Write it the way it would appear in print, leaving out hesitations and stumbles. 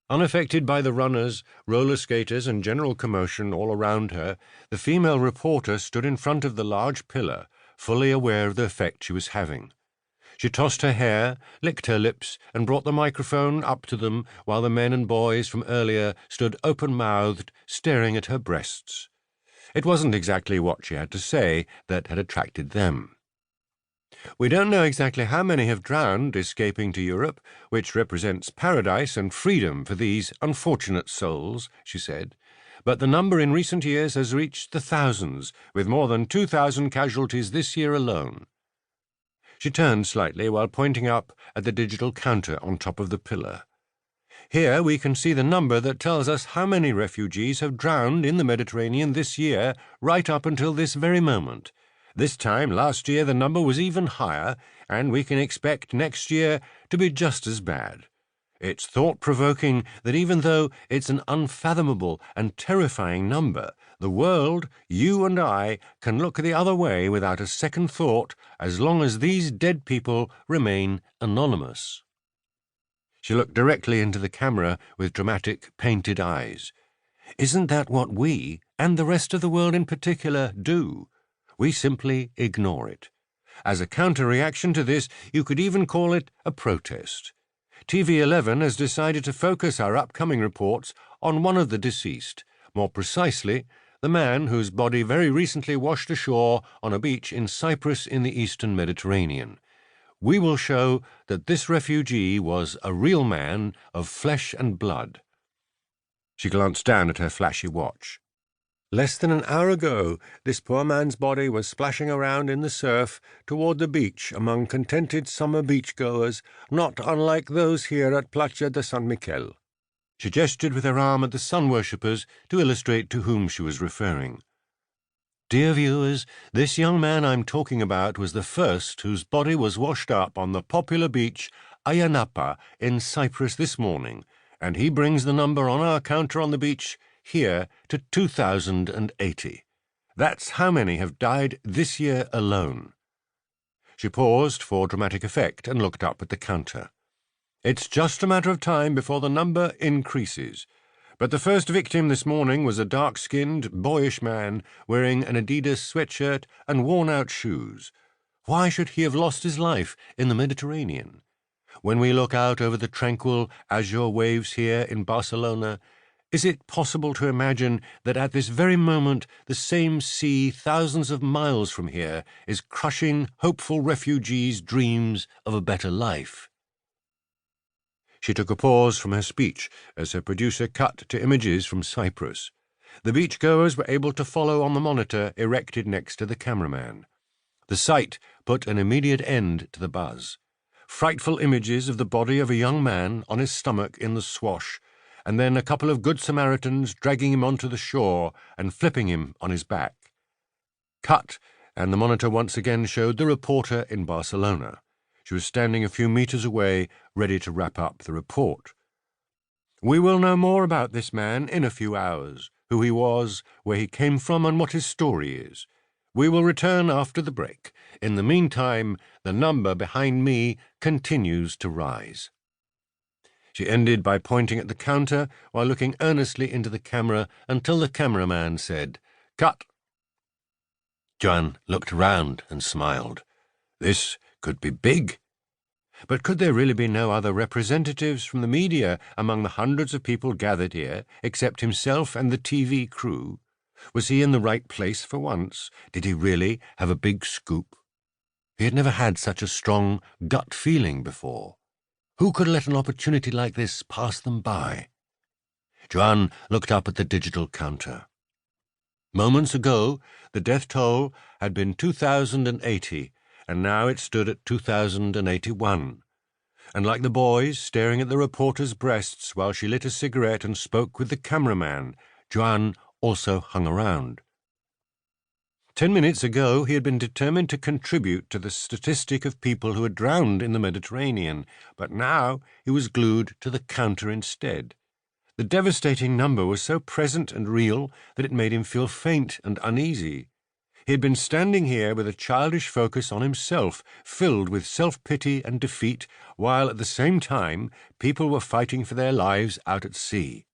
Unaffected by the runners, roller skaters, and general commotion all around her, the female reporter stood in front of the large pillar, fully aware of the effect she was having. She tossed her hair, licked her lips, and brought the microphone up to them while the men and boys from earlier stood open-mouthed, staring at her breasts. It wasn't exactly what she had to say that had attracted them. "We don't know exactly how many have drowned escaping to Europe, which represents paradise and freedom for these unfortunate souls," she said, "but the number in recent years has reached the thousands, with more than 2,000 casualties this year alone." She turned slightly while pointing up at the digital counter on top of the pillar. "Here we can see the number that tells us how many refugees have drowned in the Mediterranean this year, right up until this very moment. This time last year the number was even higher, and we can expect next year to be just as bad. It's thought-provoking that even though it's an unfathomable and terrifying number, the world, you and I, can look the other way without a second thought as long as these dead people remain anonymous." She looked directly into the camera with dramatic, painted eyes. "Isn't that what we, and the rest of the world in particular, do? We simply ignore it. As a counter-reaction to this, you could even call it a protest. TV11 has decided to focus our upcoming reports on one of the deceased, more precisely, the man whose body very recently washed ashore on a beach in Cyprus in the eastern Mediterranean. We will show that this refugee was a real man of flesh and blood." She glanced down at her flashy watch. "Less than an hour ago, this poor man's body was splashing around in the surf toward the beach among contented summer beachgoers, not unlike those here at Platja de San Miquel." She gestured with her arm at the sun-worshippers to illustrate to whom she was referring. "Dear viewers, this young man I'm talking about was the first whose body was washed up on the popular beach Ayanapa in Cyprus this morning, and he brings the number on our counter on the beach here to 2,080. That's how many have died this year alone." She paused for dramatic effect and looked up at the counter. "It's just a matter of time before the number increases. But the first victim this morning was a dark-skinned, boyish man wearing an Adidas sweatshirt and worn-out shoes. Why should he have lost his life in the Mediterranean? When we look out over the tranquil, azure waves here in Barcelona, is it possible to imagine that at this very moment the same sea thousands of miles from here is crushing hopeful refugees' dreams of a better life?" She took a pause from her speech as her producer cut to images from Cyprus. The beachgoers were able to follow on the monitor erected next to the cameraman. The sight put an immediate end to the buzz. Frightful images of the body of a young man on his stomach in the swash, and then a couple of good Samaritans dragging him onto the shore and flipping him on his back. Cut, and the monitor once again showed the reporter in Barcelona. She was standing a few meters away, ready to wrap up the report. "We will know more about this man in a few hours, who he was, where he came from, and what his story is. We will return after the break. In the meantime, the number behind me continues to rise." She ended by pointing at the counter while looking earnestly into the camera until the cameraman said, "Cut." Joan looked round and smiled. This could be big. But could there really be no other representatives from the media among the hundreds of people gathered here, except himself and the TV crew? Was he in the right place for once? Did he really have a big scoop? He had never had such a strong gut feeling before. Who could let an opportunity like this pass them by? Joan looked up at the digital counter. Moments ago, the death toll had been 2,080, and now it stood at 2,081. And like the boys staring at the reporter's breasts while she lit a cigarette and spoke with the cameraman, Joan also hung around. 10 minutes ago, he had been determined to contribute to the statistic of people who had drowned in the Mediterranean, but now he was glued to the counter instead. The devastating number was so present and real that it made him feel faint and uneasy. He had been standing here with a childish focus on himself, filled with self-pity and defeat, while at the same time people were fighting for their lives out at sea.